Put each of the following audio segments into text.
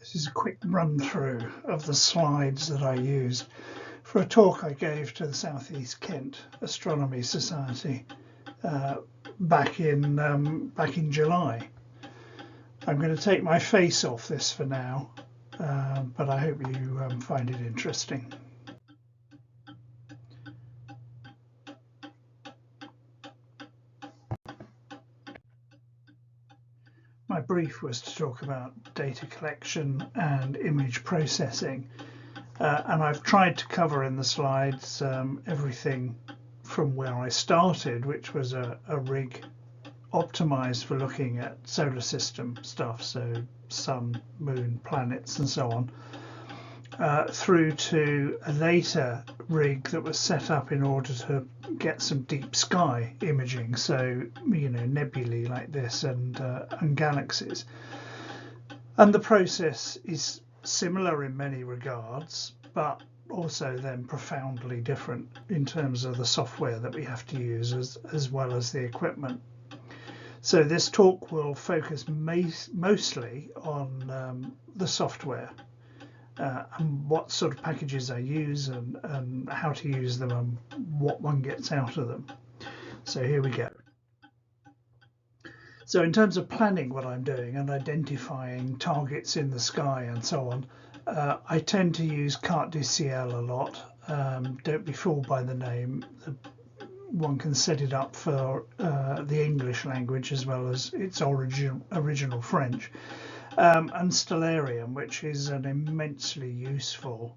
This is a quick run through of the slides that I used for a talk I gave to the South East Kent Astronomy Society back in July. I'm going to take my face off this for now, but I hope you find it interesting. My brief was to talk about data collection and image processing, and I've tried to cover in the slides everything from where I started, which was a rig optimized for looking at solar system stuff, so sun, moon, planets and so on, through to a later rig that was set up in order to get some deep sky imaging, so nebulae like this and galaxies. And the process is similar in many regards, but also then profoundly different in terms of the software that we have to use as well as the equipment. So this talk will focus mostly on the software and what sort of packages I use and how to use them and what one gets out of them. So here we go. So in terms of planning what I'm doing and identifying targets in the sky and so on, I tend to use CartDCL a lot. Don't be fooled by the name. One can set it up for the English language as well as its original French. And Stellarium, which is an immensely useful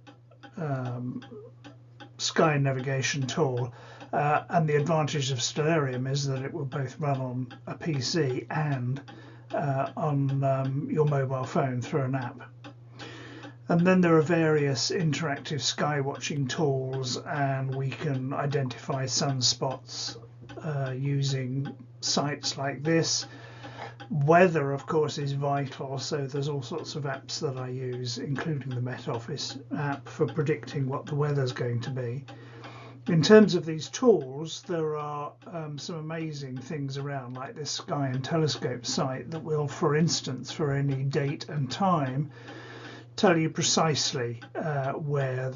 sky navigation tool. And the advantage of Stellarium is that it will both run on a PC and on your mobile phone through an app. And then there are various interactive sky watching tools, and we can identify sunspots using sites like this. Weather, of course, is vital, so there's all sorts of apps that I use, including the Met Office app for predicting what the weather's going to be. In terms of these tools, there are some amazing things around, like this Sky and Telescope site that will, for instance, for any date and time, tell you precisely where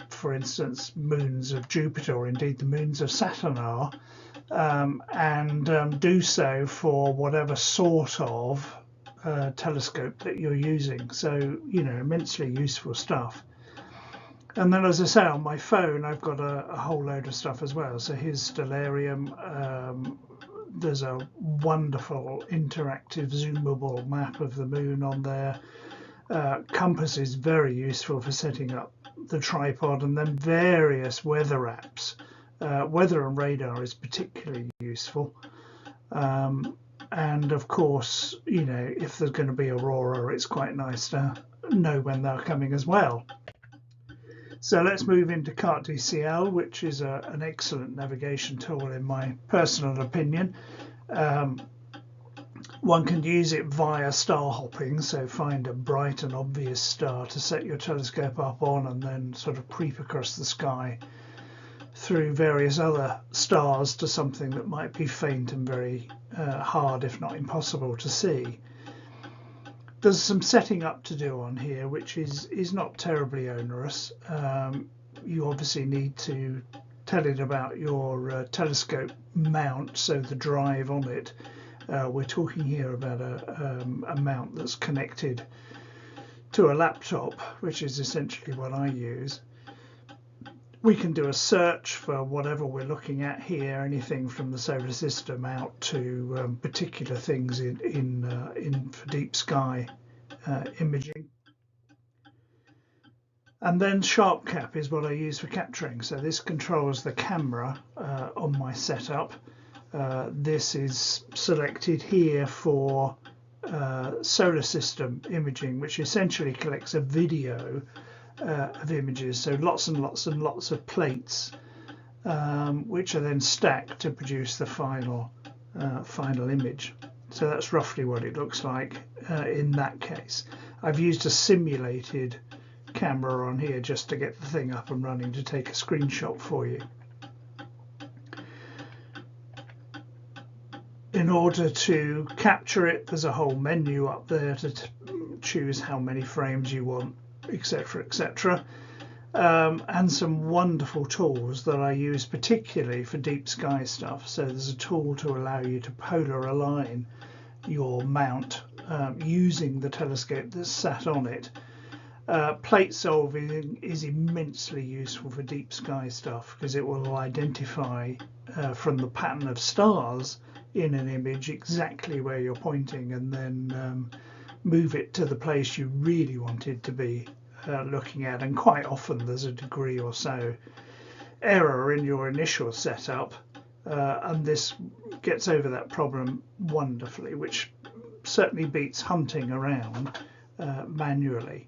for instance, moons of Jupiter or indeed the moons of Saturn are, and do so for whatever sort of telescope that you're using. So, immensely useful stuff. And then, as I say, on my phone, I've got a whole load of stuff as well. So here's Stellarium. There's a wonderful interactive zoomable map of the moon on there. Compass is very useful for setting up the tripod, and then various weather apps. Weather and radar is particularly useful. And of course, if there's going to be aurora, it's quite nice to know when they're coming as well. So let's move into CartDCL, which is an excellent navigation tool in my personal opinion. One can use it via star hopping, so find a bright and obvious star to set your telescope up on and then sort of creep across the sky through various other stars to something that might be faint and very hard, if not impossible, to see. There's some setting up to do on here, which is not terribly onerous. You obviously need to tell it about your telescope mount, so the drive on it. We're talking here about a mount that's connected to a laptop, which is essentially what I use. We can do a search for whatever we're looking at here, anything from the solar system out to particular things in for deep sky imaging. And then Sharp Cap is what I use for capturing. So this controls the camera on my setup. This is selected here for solar system imaging, which essentially collects a video of images, so lots and lots and lots of plates, which are then stacked to produce the final image. So that's roughly what it looks like in that case. I've used a simulated camera on here just to get the thing up and running to take a screenshot for you. In order to capture it, there's a whole menu up there to choose how many frames you want, etc., etc. And some wonderful tools that I use particularly for deep sky stuff. So there's a tool to allow you to polar align your mount using the telescope that's sat on it. Plate solving is immensely useful for deep sky stuff because it will identify from the pattern of stars in an image exactly where you're pointing, and then move it to the place you really wanted to be looking at. And quite often there's a degree or so error in your initial setup, and this gets over that problem wonderfully, which certainly beats hunting around manually.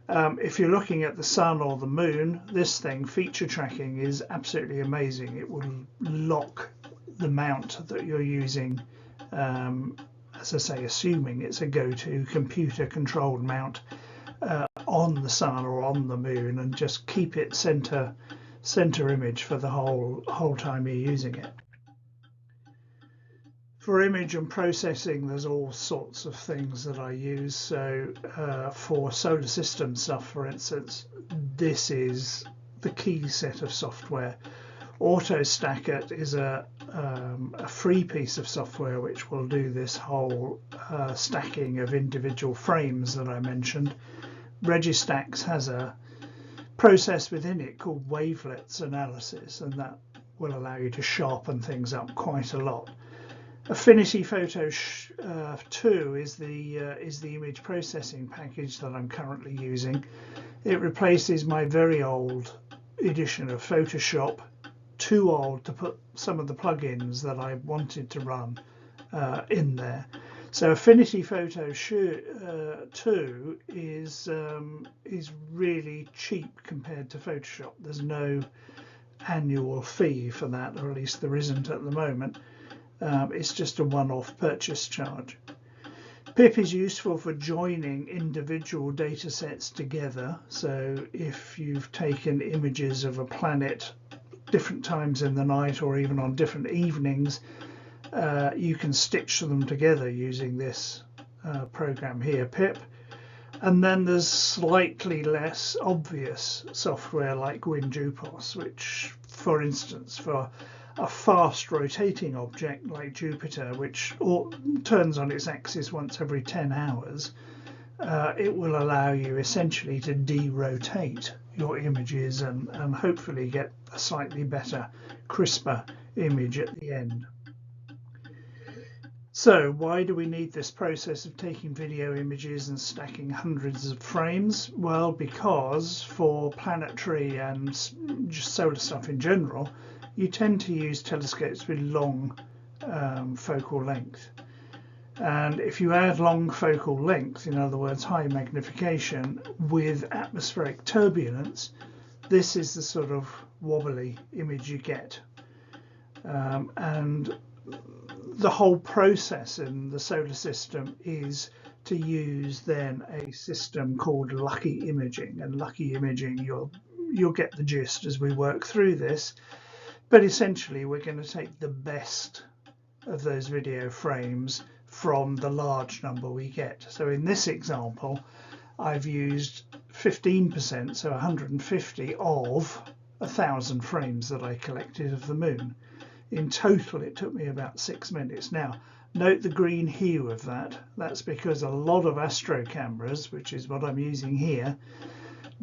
If you're looking at the sun or the moon, this thing, feature tracking, is absolutely amazing. It will lock the mount that you're using, as I say, assuming it's a go-to computer controlled mount on the sun or on the moon, and just keep it center image for the whole time you're using it. For image and processing, there's all sorts of things that I use. So for solar system stuff, for instance, this is the key set of software. AutoStackit is a free piece of software which will do this whole stacking of individual frames that I mentioned. Registax has a process within it called wavelets analysis, and that will allow you to sharpen things up quite a lot. Affinity Photo 2 is the image processing package that I'm currently using. It replaces my very old edition of Photoshop, too old to put some of the plugins that I wanted to run in there. So Affinity Photo 2 is really cheap compared to Photoshop. There's no annual fee for that, or at least there isn't at the moment. It's just a one-off purchase charge. PIP is useful for joining individual data sets together. So if you've taken images of a planet different times in the night, or even on different evenings, you can stitch them together using this program here, PIP. And then there's slightly less obvious software like WinJupos, which, for instance, for a fast rotating object like Jupiter, which turns on its axis once every 10 hours, it will allow you essentially to derotate your images and hopefully get a slightly better, crisper image at the end. So why do we need this process of taking video images and stacking hundreds of frames? Well, because for planetary and just solar stuff in general, you tend to use telescopes with long focal length. And if you add long focal length, in other words, high magnification with atmospheric turbulence, this is the sort of wobbly image you get. And the whole process in the solar system is to use then a system called lucky imaging. And lucky imaging, you'll get the gist as we work through this. But essentially, we're going to take the best of those video frames from the large number we get. So in this example, I've used 15%, so 150 of 1,000 frames that I collected of the moon. In total, it took me about 6 minutes. Now, note the green hue of that. That's because a lot of astro cameras, which is what I'm using here,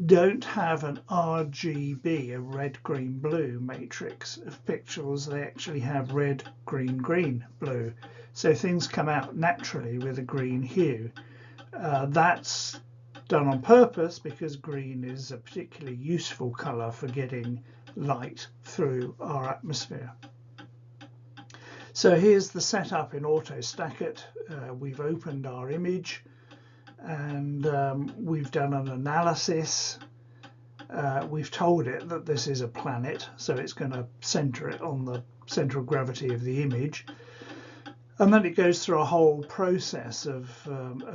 don't have an RGB, a red, green, blue matrix of pixels. They actually have red, green, green, blue. So things come out naturally with a green hue. That's done on purpose because green is a particularly useful colour for getting light through our atmosphere. So here's the setup in AutoStackit. We've opened our image, and we've done an analysis. We've told it that this is a planet, so it's going to center it on the center of gravity of the image. And then it goes through a whole process of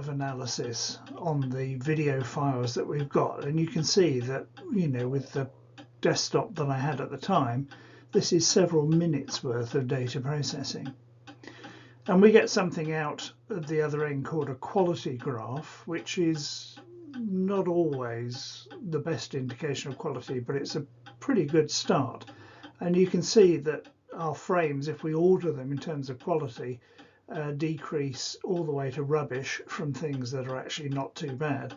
analysis on the video files that we've got. And you can see that, you know, with the desktop that I had at the time, this is several minutes worth of data processing. And we get something out at the other end called a quality graph, which is not always the best indication of quality, but it's a pretty good start. And you can see that our frames, if we order them in terms of quality, decrease all the way to rubbish from things that are actually not too bad.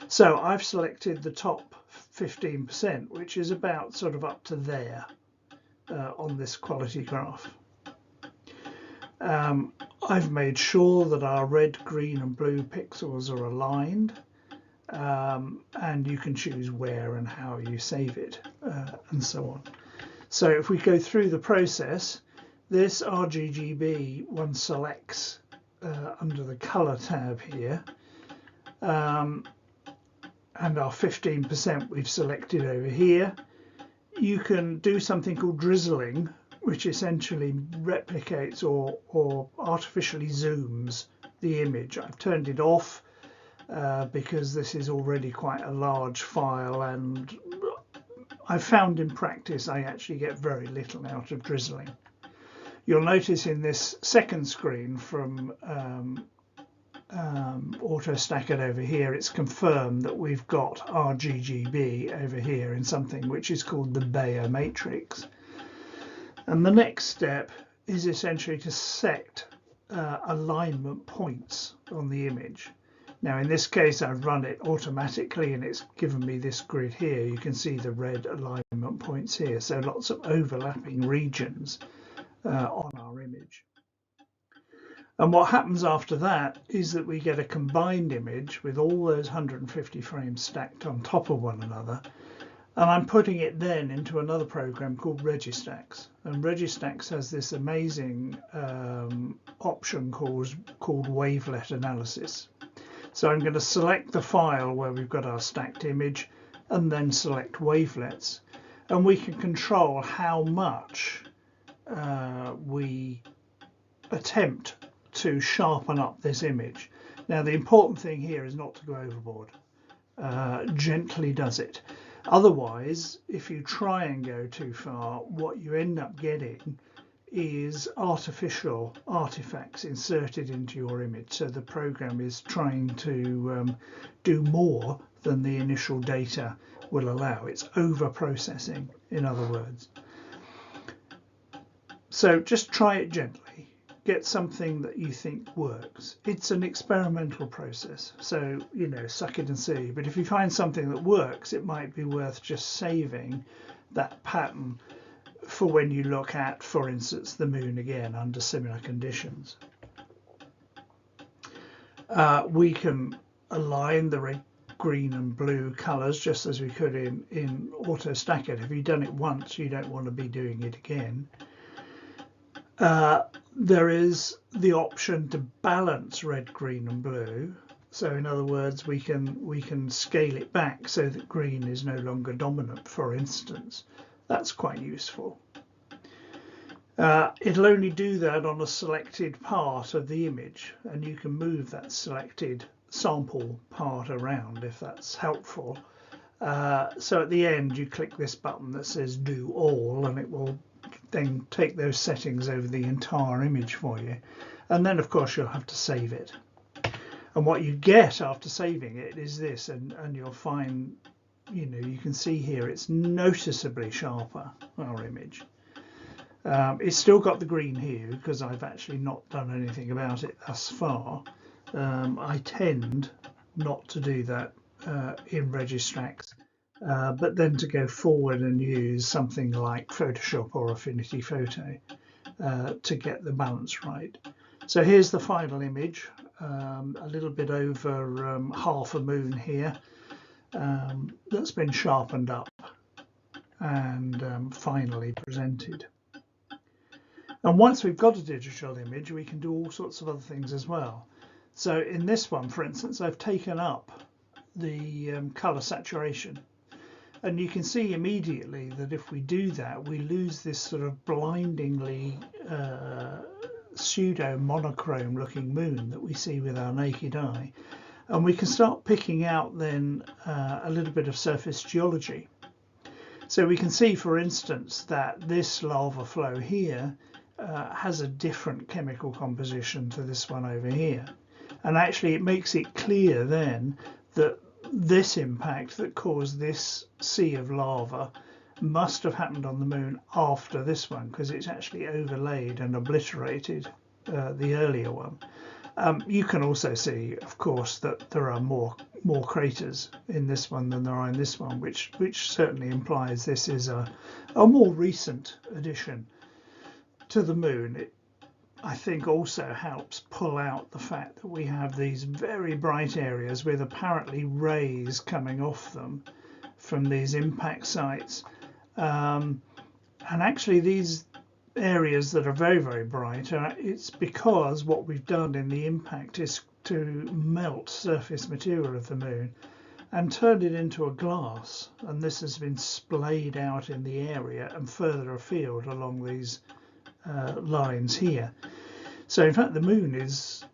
So I've selected the top 15%, which is about sort of up to there on this quality graph. I've made sure that our red, green and blue pixels are aligned, and you can choose where and how you save it and so on. So if we go through the process, this RGB one selects under the colour tab here, and our 15% we've selected over here. You can do something called drizzling, which essentially replicates or artificially zooms the image. I've turned it off because this is already quite a large file, and I've found in practice I actually get very little out of drizzling. You'll notice in this second screen from AutoStacked over here, it's confirmed that we've got RGB over here in something which is called the Bayer matrix. And the next step is essentially to set alignment points on the image. Now in this case I've run it automatically and it's given me this grid here. You can see the red alignment points here, so lots of overlapping regions on our image. And what happens after that is that we get a combined image with all those 150 frames stacked on top of one another. And I'm putting it then into another program called Registax. And Registax has this amazing option called wavelet analysis. So I'm going to select the file where we've got our stacked image and then select wavelets. And we can control how much we attempt to sharpen up this image. Now the important thing here is not to go overboard. Gently does it. Otherwise, if you try and go too far, what you end up getting is artificial artifacts inserted into your image. So the program is trying to do more than the initial data will allow. It's over-processing, in other words. So just try it gently. Get something that you think works. It's an experimental process, so suck it and see. But if you find something that works, it might be worth just saving that pattern for when you look at, for instance, the moon again under similar conditions. We can align the red, green and blue colours just as we could in AutoStacked. If you've done it once, you don't want to be doing it again. There is the option to balance red, green and blue. So in other words, we can scale it back so that green is no longer dominant, for instance. That's quite useful. It'll only do that on a selected part of the image, and you can move that selected sample part around if that's helpful. So at the end you click this button that says do all, and it will then take those settings over the entire image for you. And then of course you'll have to save it. And what you get after saving it is this, and you'll find, you can see here it's noticeably sharper, our image. It's still got the green hue because I've actually not done anything about it thus far. I tend not to do that in Registrax, but then to go forward and use something like Photoshop or Affinity Photo to get the balance right. So here's the final image, a little bit over half a moon here, that's been sharpened up and finally presented. And once we've got a digital image, we can do all sorts of other things as well. So in this one, for instance, I've taken up the colour saturation. And you can see immediately that if we do that, we lose this sort of blindingly pseudo monochrome looking moon that we see with our naked eye. And we can start picking out then a little bit of surface geology. So we can see, for instance, that this lava flow here has a different chemical composition to this one over here. And actually it makes it clear then that this impact that caused this sea of lava must have happened on the moon after this one, because it's actually overlaid and obliterated the earlier one. You can also see, of course, that there are more craters in this one than there are in this one, which certainly implies this is a more recent addition to the moon. It, I think, also helps pull out the fact that we have these very bright areas with apparently rays coming off them from these impact sites. And actually these areas that are very, very bright, it's because what we've done in the impact is to melt surface material of the moon and turn it into a glass, and this has been splayed out in the area and further afield along these lines here. So in fact the moon is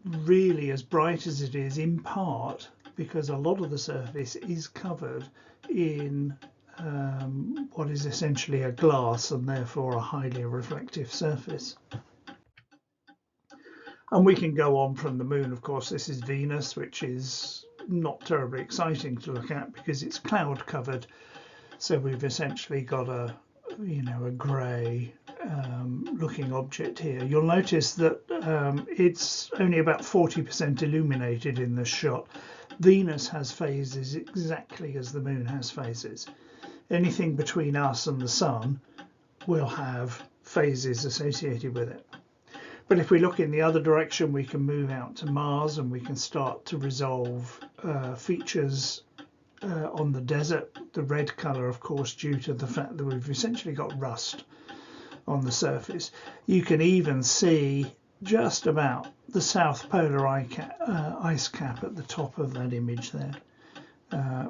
really as bright as it is in part because a lot of the surface is covered in what is essentially a glass and therefore a highly reflective surface. And we can go on from the moon. Of course, this is Venus, which is not terribly exciting to look at because it's cloud covered. So we've essentially got a grey looking object here. You'll notice that it's only about 40% illuminated in this shot. Venus has phases exactly as the moon has phases. Anything between us and the sun will have phases associated with it. But if we look in the other direction, we can move out to Mars and we can start to resolve features on the desert. The red colour, of course, due to the fact that we've essentially got rust on the surface. You can even see just about the South Polar ice cap at the top of that image there,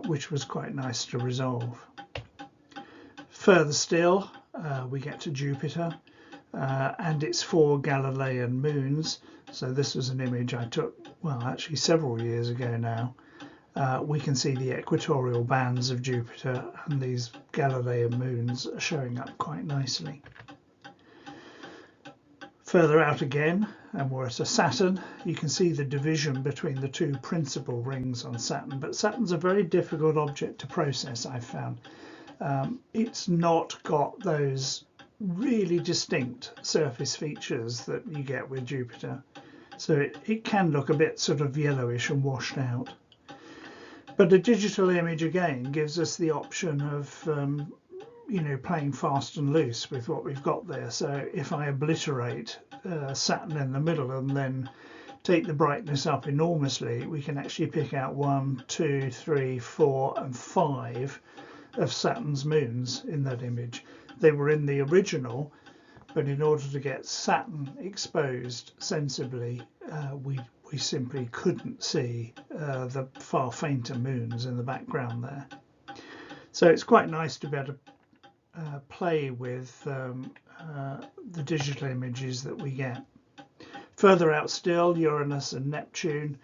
which was quite nice to resolve. Further still, we get to Jupiter and its 4 Galilean moons. So this was an image I took, well, actually several years ago now. We can see the equatorial bands of Jupiter and these Galilean moons are showing up quite nicely. Further out again, and we're at a Saturn, you can see the division between the 2 principal rings on Saturn, but Saturn's a very difficult object to process, I've found. It's not got those really distinct surface features that you get with Jupiter. So it can look a bit sort of yellowish and washed out. But a digital image again gives us the option of playing fast and loose with what we've got there. So if I obliterate Saturn in the middle and then take the brightness up enormously, we can actually pick out 1, 2, 3, 4 and 5 of Saturn's moons in that image. They were in the original, but in order to get Saturn exposed sensibly, we simply couldn't see the far fainter moons in the background there. So it's quite nice to be able to play with the digital images that we get. Further out still, Uranus and Neptune.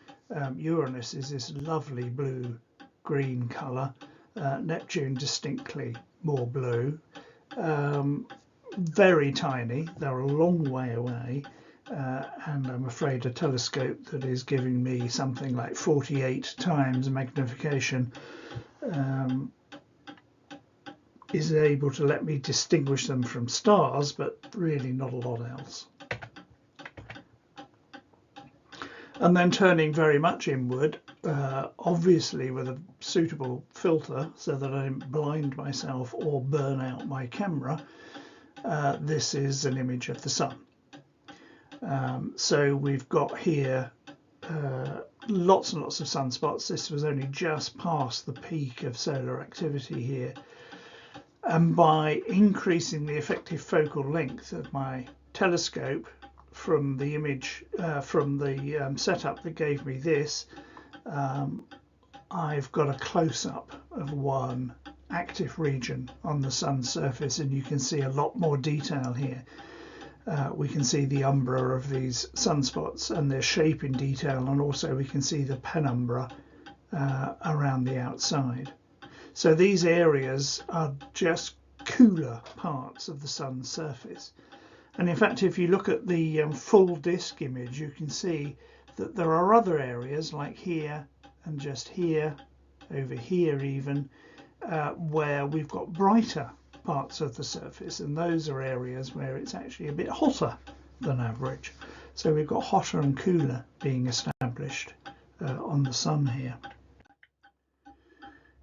Uranus is this lovely blue-green colour. Neptune distinctly more blue. Very tiny, they're a long way away, and I'm afraid a telescope that is giving me something like 48 times magnification is able to let me distinguish them from stars, but really not a lot else. And then turning very much inward, obviously with a suitable filter so that I don't blind myself or burn out my camera, this is an image of the sun. So we've got here lots and lots of sunspots. This was only just past the peak of solar activity here. And by increasing the effective focal length of my telescope from the image, from the setup that gave me this, I've got a close-up of one active region on the sun's surface, and you can see a lot more detail here. We can see the umbra of these sunspots and their shape in detail, and also we can see the penumbra around the outside. So these areas are just cooler parts of the sun's surface, And in fact, if you look at the full disk image, you can see that there are other areas like here and just here, over here even, where we've got brighter parts of the surface, and those are areas where it's actually a bit hotter than average. So we've got hotter and cooler being established on the sun here.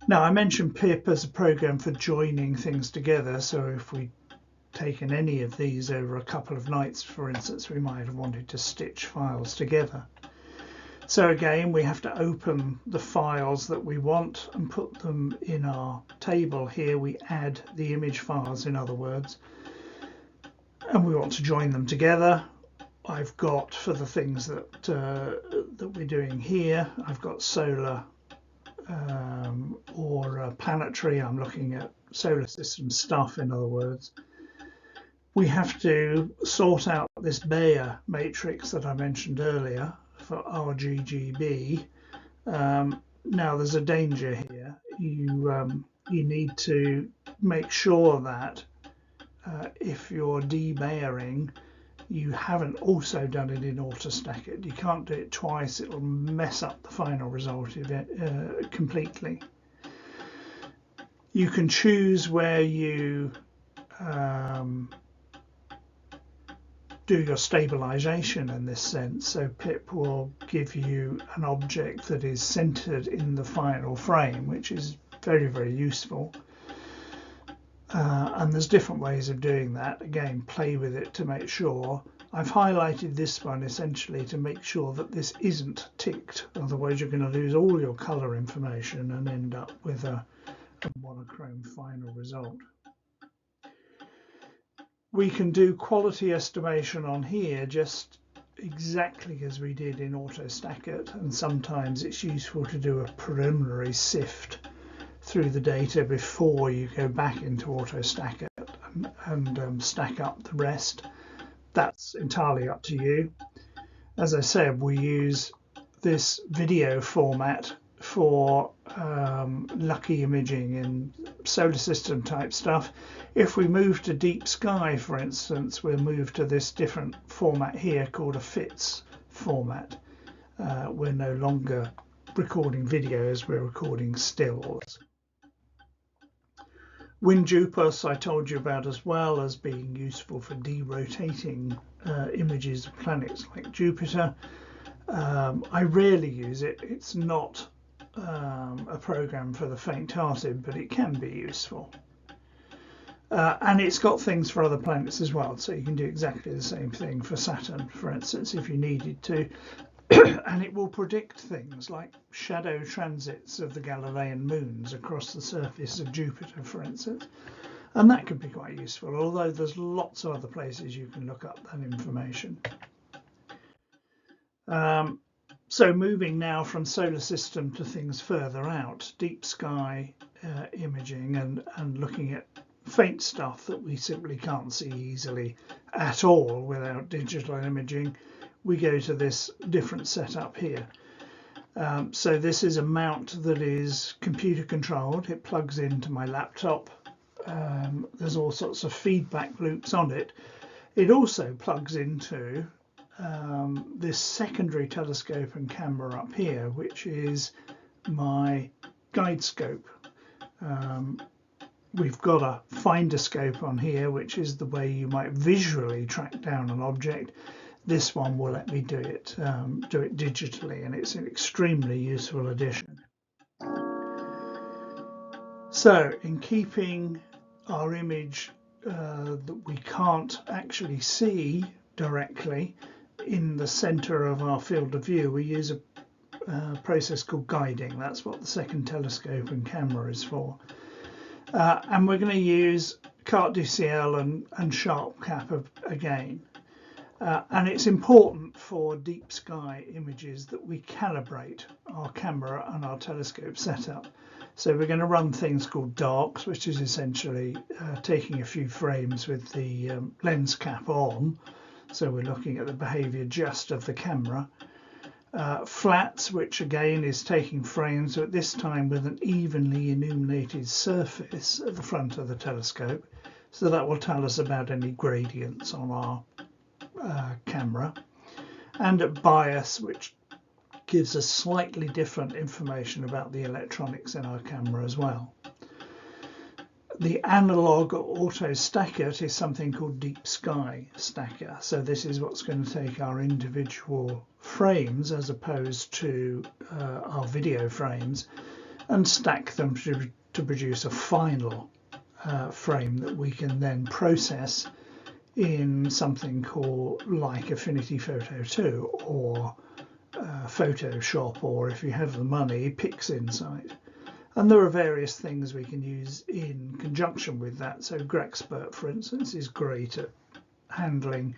Now, I mentioned pip as a program for joining things together, so if we'd taken any of these over a couple of nights, for instance, we might have wanted to stitch files together. So again, we have to open the files that we want and put them in our table here. We add the image files, in other words, and we want to join them together. I've got, for the things that we're doing here, I've got solar or planetary. I'm looking at solar system stuff, in other words. We have to sort out this Bayer matrix that I mentioned earlier for RGGB. Now there's a danger here. You need to make sure that if you're de-Bayering, you haven't also done it in AutoStack. You can't do it twice, it'll mess up the final result of it completely. You can choose where you do your stabilization in this sense. So pip will give you an object that is centered in the final frame, which is very, very useful. And there's different ways of doing that. Again, play with it to make sure. I've highlighted this one essentially to make sure that this isn't ticked, otherwise you're going to lose all your color information and end up with a monochrome final result. We can do quality estimation on here just exactly as we did in AutoStack, and sometimes it's useful to do a preliminary sift through the data before you go back into AutoStack and stack up the rest. That's entirely up to you. As I said, we use this video format for lucky imaging and solar system type stuff. If we move to deep sky, for instance, we'll move to this different format here called a FITS format. We're no longer recording videos, we're recording stills. WinJupus I told you about as well as being useful for derotating images of planets like Jupiter. I rarely use it. It's not a program for the faint-hearted, but it can be useful. And it's got things for other planets as well, so you can do exactly the same thing for Saturn, for instance, if you needed to. And it will predict things like shadow transits of the Galilean moons across the surface of Jupiter, for instance. And that could be quite useful, although there's lots of other places you can look up that information. So moving now from solar system to things further out, deep sky imaging and looking at faint stuff that we simply can't see easily at all without digital imaging, we go to this different setup here. So this is a mount that is computer controlled. It plugs into my laptop. There's all sorts of feedback loops on it. It also plugs into this secondary telescope and camera up here, which is my guide scope. We've got a finder scope on here, which is the way you might visually track down an object. This one will let me do it digitally, and it's an extremely useful addition. So in keeping our image that we can't actually see directly in the center of our field of view, we use a process called guiding. That's what the second telescope and camera is for. And we're going to use CartDCL and SharpCap again. And it's important for deep sky images that we calibrate our camera and our telescope setup. So we're going to run things called darks, which is essentially taking a few frames with the lens cap on. So we're looking at the behavior just of the camera. Flats, which again is taking frames, at this time with an evenly illuminated surface at the front of the telescope. So that will tell us about any gradients on our camera, and at bias, which gives us slightly different information about the electronics in our camera as well. The analog auto stacker is something called deep sky stacker. So this is what's going to take our individual frames as opposed to our video frames and stack them to produce a final frame that we can then process in something called like Affinity Photo 2 or Photoshop, or if you have the money, PixInsight. And there are various things we can use in conjunction with that. So Grexpert, for instance, is great at handling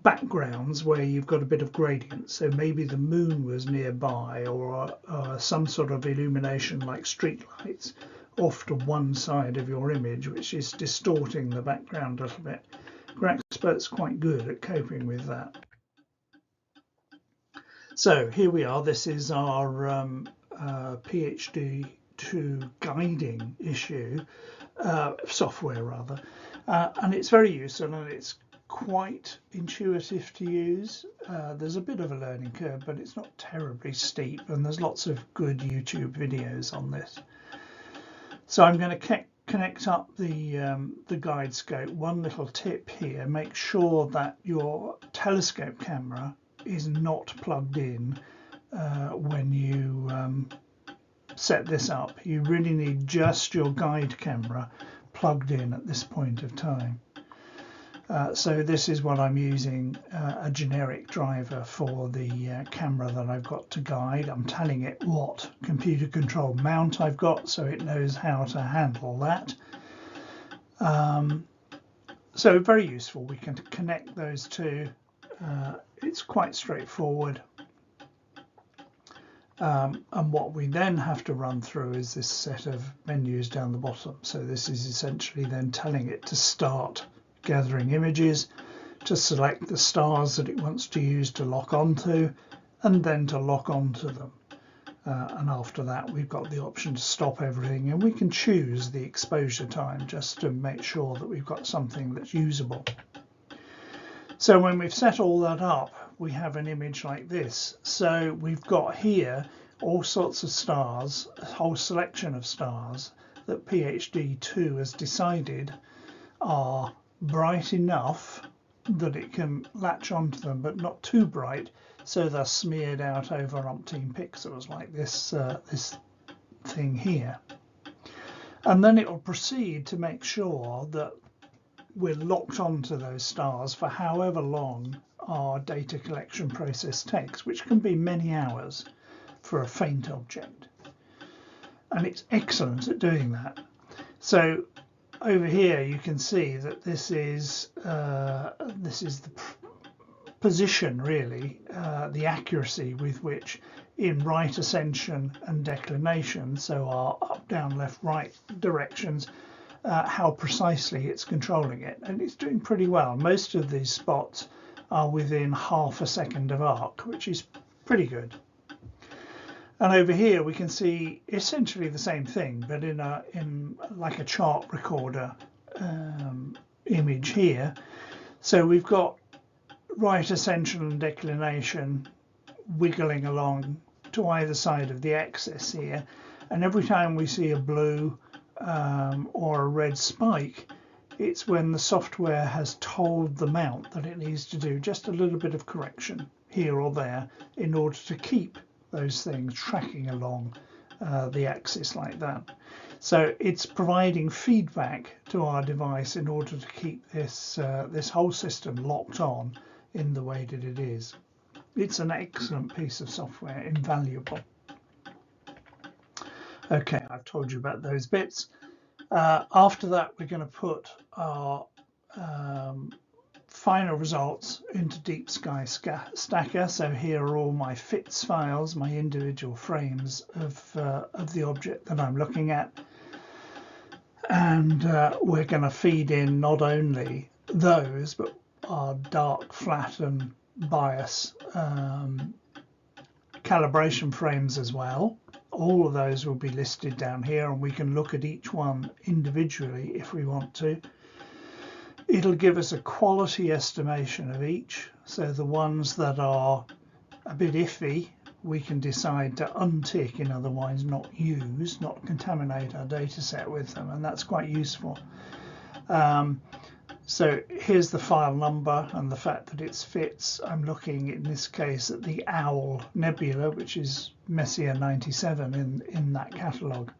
backgrounds where you've got a bit of gradient. So maybe the moon was nearby, or some sort of illumination like street lights off to one side of your image, which is distorting the background a little bit. Grexpert's quite good at coping with that. So here we are. This is our PhD 2 guiding issue, software rather, and it's very useful and it's quite intuitive to use. There's a bit of a learning curve, but it's not terribly steep, and there's lots of good YouTube videos on this. So I'm going to connect up the guide scope. One little tip here: make sure that your telescope camera is not plugged in when you set this up. You really need just your guide camera plugged in at this point of time. So this is what I'm using, a generic driver for the camera that I've got to guide. I'm telling it what computer controlled mount I've got, so it knows how to handle that. So very useful. We can connect those two. It's quite straightforward. And what we then have to run through is this set of menus down the bottom. So this is essentially then telling it to start gathering images, to select the stars that it wants to use to lock onto, and then to lock onto them. And after that, we've got the option to stop everything, and we can choose the exposure time just to make sure that we've got something that's usable. So when we've set all that up, we have an image like this. So we've got here all sorts of stars, a whole selection of stars that PhD 2 has decided are bright enough that it can latch onto them, but not too bright, so they're smeared out over umpteen pixels like this this thing here. And then it will proceed to make sure that we're locked onto those stars for however long our data collection process takes, which can be many hours for a faint object. And it's excellent at doing that. So over here you can see that this is the position, really, the accuracy with which in right ascension and declination, so our up, down, left, right directions, how precisely it's controlling it, and it's doing pretty well. Most of these spots are within half a second of arc, which is pretty good. And over here we can see essentially the same thing, but in like a chart recorder image here. So we've got right ascension and declination wiggling along to either side of the axis here, and every time we see a blue or a red spike, it's when the software has told the mount that it needs to do just a little bit of correction here or there in order to keep those things tracking along the axis like that. So it's providing feedback to our device in order to keep this this whole system locked on in the way that it is. It's an excellent piece of software, invaluable. Okay, I've told you about those bits. After that, we're going to put our final results into Deep Sky Stacker. So here are all my FITS files, my individual frames of the object that I'm looking at. And we're going to feed in not only those, but our dark, flat and bias calibration frames as well. all of those will be listed down here, and we can look at each one individually if we want to. It'll give us a quality estimation of each, so the ones that are a bit iffy we can decide to untick, in other words not use, not contaminate our data set with them, and that's quite useful. So here's the file number and the fact that it's fits. I'm looking in this case at the Owl Nebula, which is Messier 97 in that catalogue.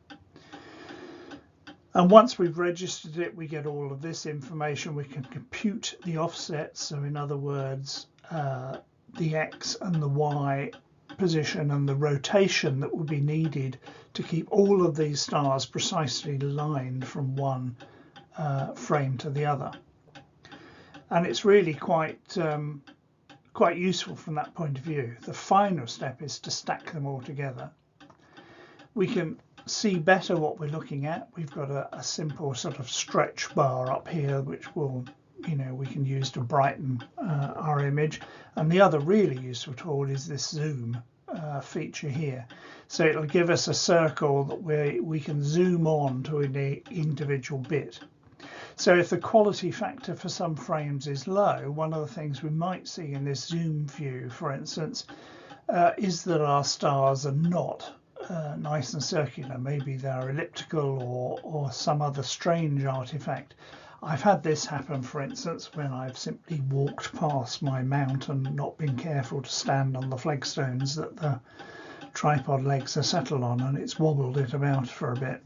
And once we've registered it, we get all of this information. We can compute the offsets, so in other words the X and the Y position and the rotation that would be needed to keep all of these stars precisely aligned from one frame to the other. And it's really quite useful from that point of view. The final step is to stack them all together. We can see better what we're looking at. We've got a simple sort of stretch bar up here, which will, we can use to brighten our image. And the other really useful tool is this zoom feature here. So it'll give us a circle that we can zoom on to an individual bit. So if the quality factor for some frames is low, one of the things we might see in this zoom view, for instance, is that our stars are not nice and circular. Maybe they're elliptical or some other strange artifact. I've had this happen, for instance, when I've simply walked past my mount and not been careful to stand on the flagstones that the tripod legs are settled on, and it's wobbled it about for a bit.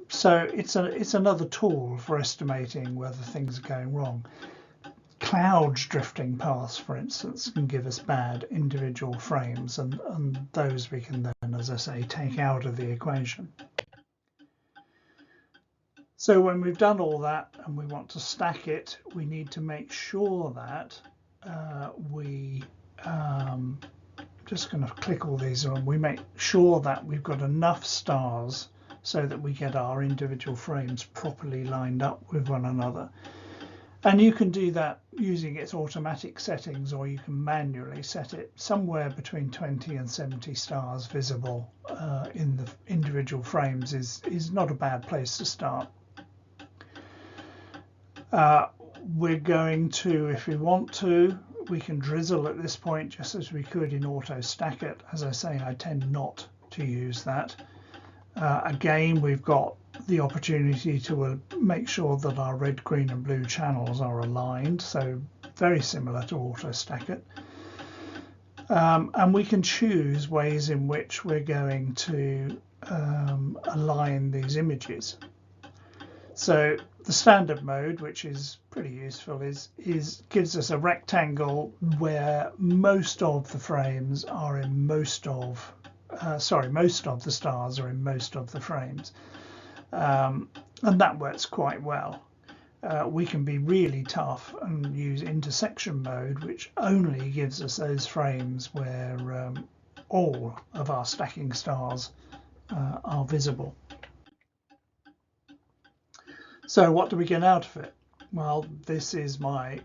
So it's another tool for estimating whether things are going wrong. Clouds drifting past, for instance, can give us bad individual frames, and those we can then, as I say, take out of the equation. So when we've done all that and we want to stack it, we need to make sure that just going to click all these on. We make sure that we've got enough stars so that we get our individual frames properly lined up with one another. And you can do that using its automatic settings, or you can manually set it somewhere between 20 and 70 stars visible in the individual frames is not a bad place to start. We're going to, if we want to, we can drizzle at this point just as we could in auto stack it. As I say, I tend not to use that. Again, we've got the opportunity to make sure that our red, green and blue channels are aligned, so very similar to auto stack it. And we can choose ways in which we're going to align these images. So the standard mode, which is pretty useful, gives us a rectangle where most of the frames are in most of the stars are in most of the frames, and that works quite well. We can be really tough and use intersection mode, which only gives us those frames where all of our stacking stars are visible. So what do we get out of it? Well, this is my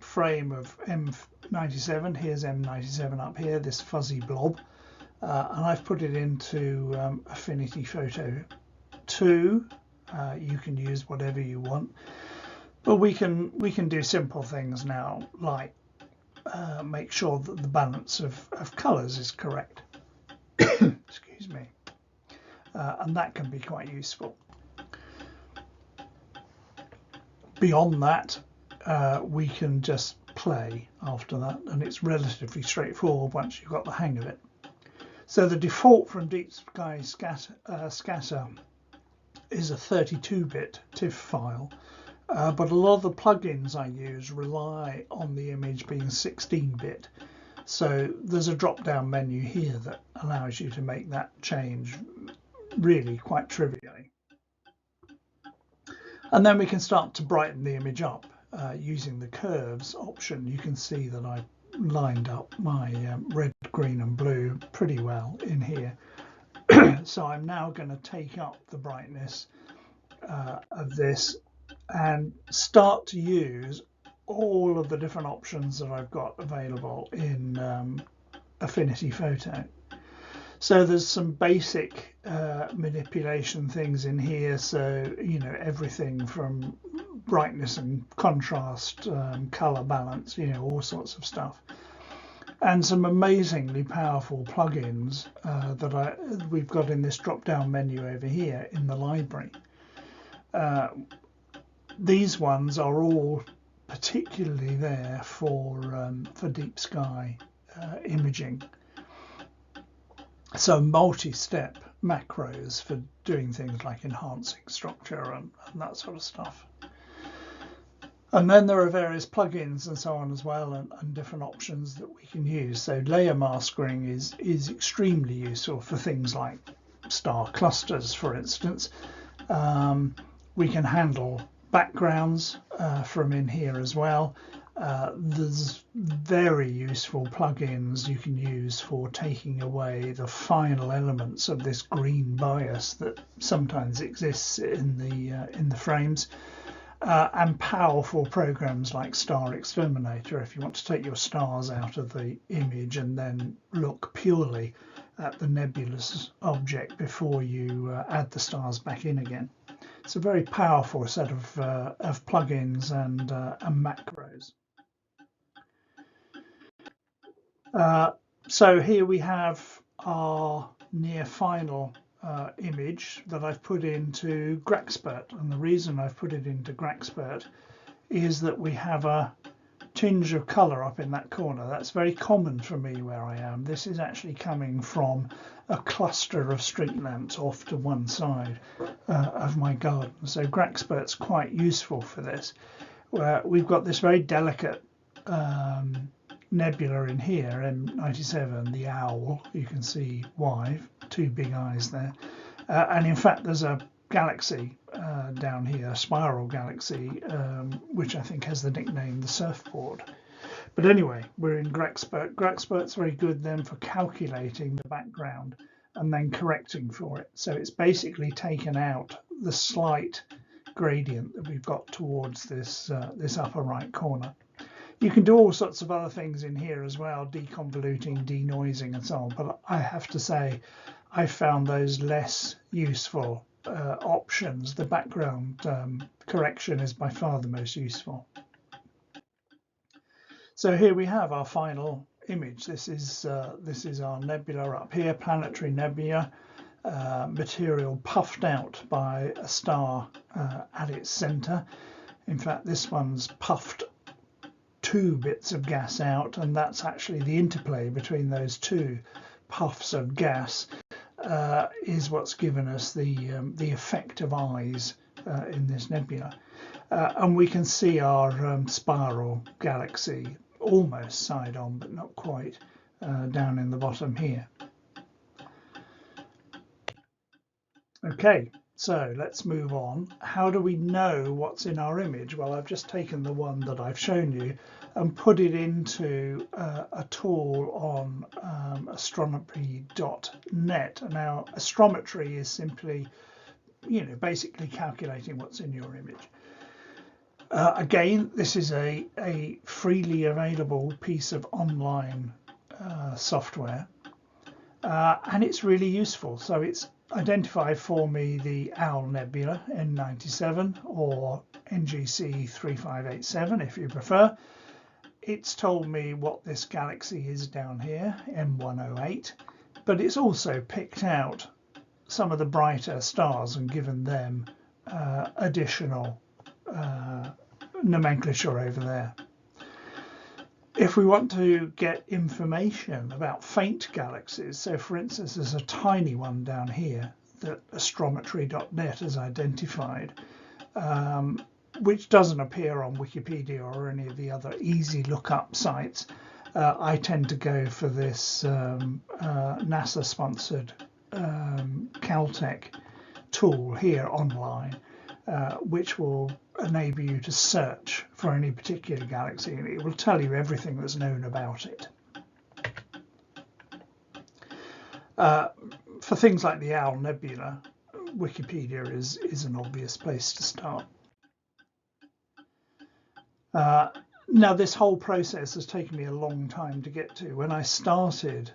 frame of M97. Here's M97 up here, this fuzzy blob. And I've put it into Affinity Photo 2. You can use whatever you want, but we can do simple things now, like make sure that the balance of colours is correct. Excuse me, and that can be quite useful. Beyond that, we can just play after that, and it's relatively straightforward once you've got the hang of it. So the default from Deep Sky Scatter is a 32-bit TIFF file, but a lot of the plugins I use rely on the image being 16-bit. So there's a drop-down menu here that allows you to make that change really quite trivially. And then we can start to brighten the image up using the curves option. You can see that I lined up my red, green and blue pretty well in here. So I'm now going to take up the brightness of this and start to use all of the different options that I've got available in Affinity Photo. So there's some basic manipulation things in here. So, you know, everything from brightness and contrast, color balance, you know, all sorts of stuff. And some amazingly powerful plugins that we've got in this drop-down menu over here in the library. These ones are all particularly there for deep sky imaging. So multi-step macros for doing things like enhancing structure and that sort of stuff. And then there are various plugins and so on as well, and different options that we can use. So layer masking is extremely useful for things like star clusters, for instance. We can handle backgrounds from in here as well. There's very useful plugins you can use for taking away the final elements of this green bias that sometimes exists in the frames, and powerful programs like Star Exterminator if you want to take your stars out of the image and then look purely at the nebulous object before you add the stars back in again. It's a very powerful set of plugins and macros. So here we have our near final image that I've put into Grexpert, and the reason I've put it into Grexpert is that we have a tinge of colour up in that corner. That's very common for me where I am. This is actually coming from a cluster of street lamps off to one side of my garden. So Grexpert's quite useful for this. We've got this very delicate nebula in here, M97, the owl. You can see why, two big eyes there. And in fact, there's a galaxy down here, a spiral galaxy, which I think has the nickname the surfboard. But anyway, we're in Grexpert. Grexpert's very good then for calculating the background and then correcting for it. So it's basically taken out the slight gradient that we've got towards this upper right corner. You can do all sorts of other things in here as well, deconvoluting, denoising and so on, but I have to say I found those less useful options. The background correction is by far the most useful. So here we have our final image. This is our nebula up here, planetary nebula, material puffed out by a star at its center. In fact, this one's puffed two bits of gas out, and that's actually the interplay between those two puffs of gas is what's given us the effect of eyes in this nebula. And we can see our spiral galaxy almost side on, but not quite, down in the bottom here. Okay, so let's move on. How do we know what's in our image? Well, I've just taken the one that I've shown you and put it into a tool on astronomy.net. Now, astrometry is simply, you know, basically calculating what's in your image. Again, this is a freely available piece of online software, and it's really useful. So it's identified for me the Owl Nebula N97 or NGC 3587 if you prefer. It's told me what this galaxy is down here, M108, but it's also picked out some of the brighter stars and given them additional nomenclature over there. If we want to get information about faint galaxies, so for instance there's a tiny one down here that astrometry.net has identified, which doesn't appear on Wikipedia or any of the other easy lookup sites. I tend to go for this NASA sponsored Caltech tool here online, which will enable you to search for any particular galaxy, and it will tell you everything that's known about it. For things like the Owl Nebula, Wikipedia is an obvious place to start. Now, this whole process has taken me a long time to get to. When I started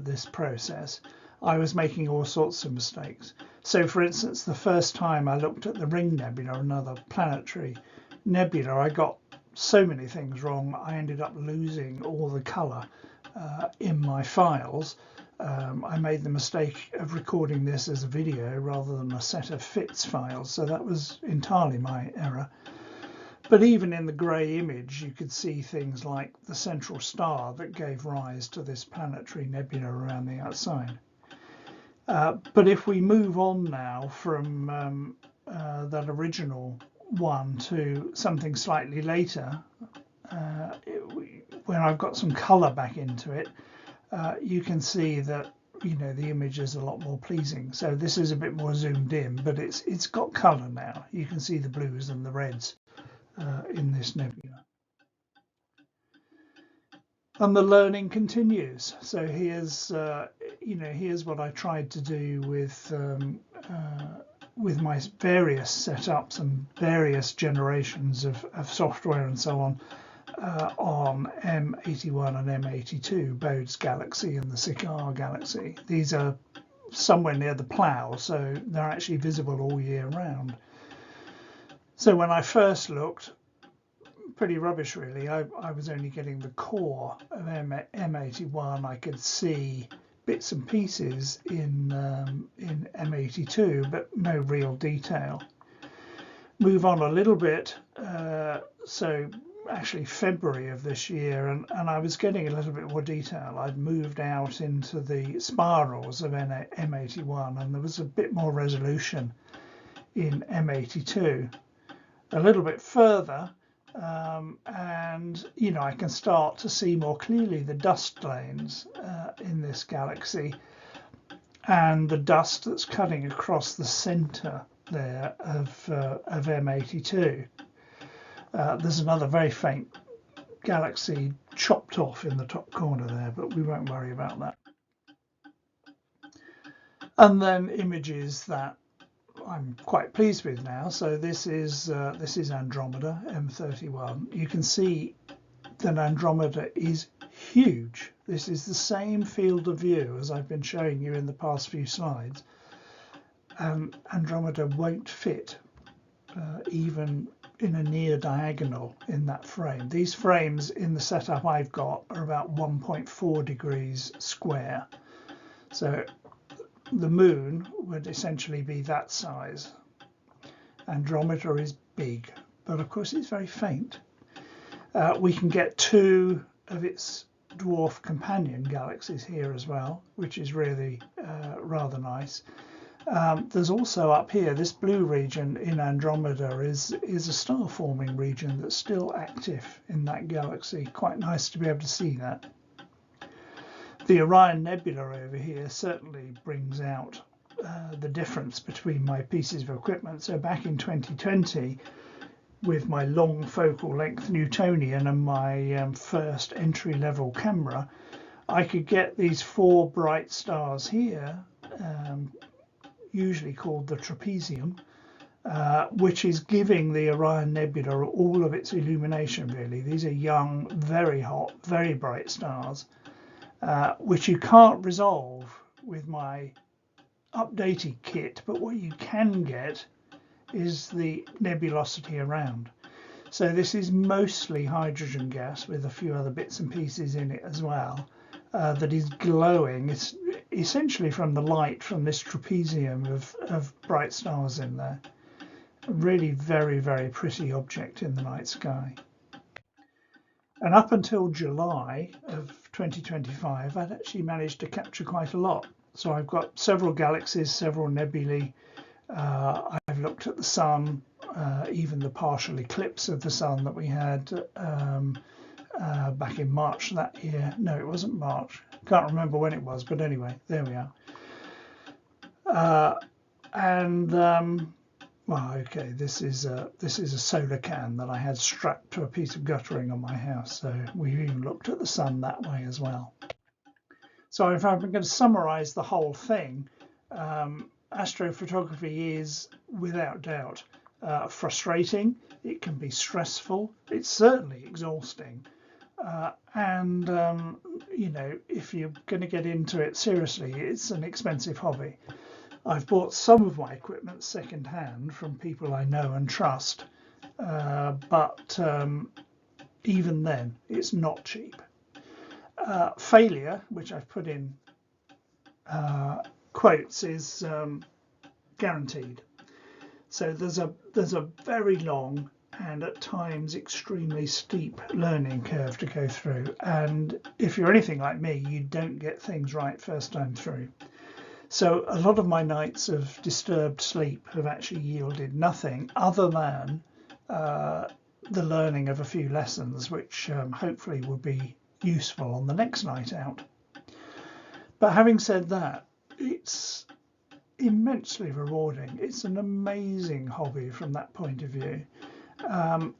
this process, I was making all sorts of mistakes. So for instance, the first time I looked at the Ring Nebula, another planetary nebula, I got so many things wrong. I ended up losing all the colour in my files. I made the mistake of recording this as a video rather than a set of FITS files, so that was entirely my error. But even in the grey image, you could see things like the central star that gave rise to this planetary nebula around the outside. But if we move on now from that original one to something slightly later, when I've got some colour back into it, you can see that the image is a lot more pleasing. So this is a bit more zoomed in, but it's got colour now. You can see the blues and the reds in this nebula. And the learning continues. So here's here's what I tried to do with my various setups and various generations of software and so on M81 and M82, Bode's Galaxy and the Cigar Galaxy. These are somewhere near the plough, so they're actually visible all year round. So when I first looked, pretty rubbish really. I was only getting the core of M81. I could see bits and pieces in M82, but no real detail. Move on a little bit, so actually February of this year, and I was getting a little bit more detail. I'd moved out into the spirals of M81, and there was a bit more resolution in M82. A little bit further, and I can start to see more clearly the dust lanes in this galaxy and the dust that's cutting across the center there of M82. There's another very faint galaxy chopped off in the top corner there, but we won't worry about that. And then images that I'm quite pleased with now. So this is Andromeda M31. You can see that Andromeda is huge. This is the same field of view as I've been showing you in the past few slides. Andromeda won't fit even in a near diagonal in that frame. These frames in the setup I've got are about 1.4 degrees square. So the moon would essentially be that size. Andromeda is big, but of course it's very faint. We can get two of its dwarf companion galaxies here as well, which is really rather nice. There's also up here, this blue region in Andromeda is a star forming region that's still active in that galaxy. Quite nice to be able to see that. The Orion Nebula over here certainly brings out the difference between my pieces of equipment. So back in 2020, with my long focal length Newtonian and my first entry-level camera, I could get these four bright stars here, usually called the trapezium, which is giving the Orion Nebula all of its illumination really. These are young, very hot, very bright stars, which you can't resolve with my updated kit, but what you can get is the nebulosity around. So this is mostly hydrogen gas with a few other bits and pieces in it as well, that is glowing. It's essentially from the light from this trapezium of bright stars in there. A really very, very pretty object in the night sky. And up until July of 2025, I'd actually managed to capture quite a lot. So I've got several galaxies, several nebulae. I've looked at the sun, even the partial eclipse of the sun that we had back in March that year. No, it wasn't March. Can't remember when it was, but anyway, there we are. Well, okay, this is a solar can that I had strapped to a piece of guttering on my house. So we've even looked at the sun that way as well. So if I'm going to summarize the whole thing, astrophotography is without doubt frustrating. It can be stressful. It's certainly exhausting. And you know, if you're going to get into it seriously, it's an expensive hobby. I've bought some of my equipment second hand from people I know and trust, but even then it's not cheap. Failure, which I've put in quotes, is guaranteed. So there's a very long and at times extremely steep learning curve to go through, and if you're anything like me, you don't get things right first time through. So a lot of my nights of disturbed sleep have actually yielded nothing other than the learning of a few lessons, which hopefully will be useful on the next night out. But having said that, it's immensely rewarding. It's an amazing hobby from that point of view.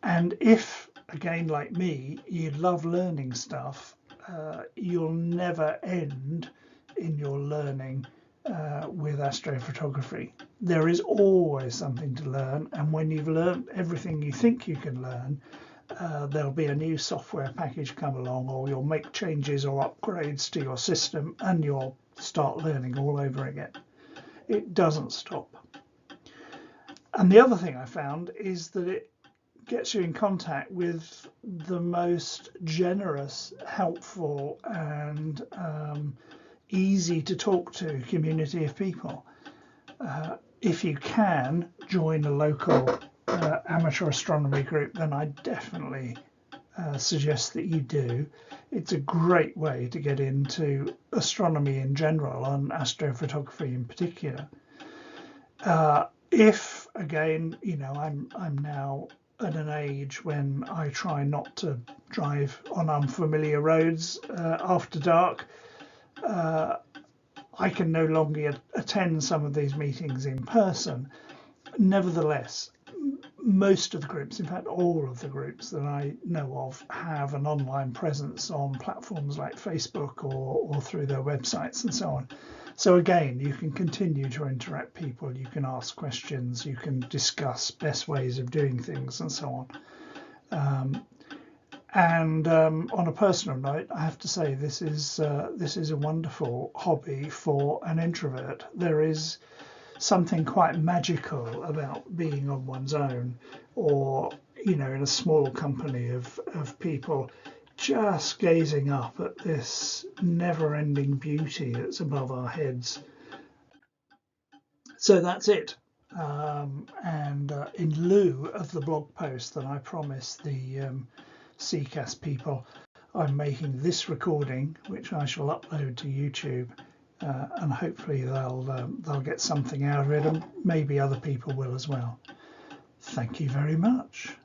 And if, again, like me, you love learning stuff, you'll never end in your learning with astrophotography. There is always something to learn, and when you've learned everything you think you can learn, there'll be a new software package come along, or you'll make changes or upgrades to your system and you'll start learning all over again. It doesn't stop. And the other thing I found is that it gets you in contact with the most generous, helpful and easy to talk to community of people. If you can join a local amateur astronomy group, then I definitely suggest that you do. It's a great way to get into astronomy in general and astrophotography in particular. If, again, you know, I'm now at an age when I try not to drive on unfamiliar roads after dark, I can no longer attend some of these meetings in person. Nevertheless, most of the groups, in fact all of the groups that I know of, have an online presence on platforms like Facebook or through their websites and so on. So again, you can continue to interact with people, you can ask questions, you can discuss best ways of doing things and so on. On a personal note, I have to say this is a wonderful hobby for an introvert. There is something quite magical about being on one's own, or, you know, in a small company of people, just gazing up at this never-ending beauty that's above our heads. So that's it. In lieu of the blog post that I promised the CCAS people, I'm making this recording, which I shall upload to YouTube, and hopefully they'll get something out of it, and maybe other people will as well. Thank you very much.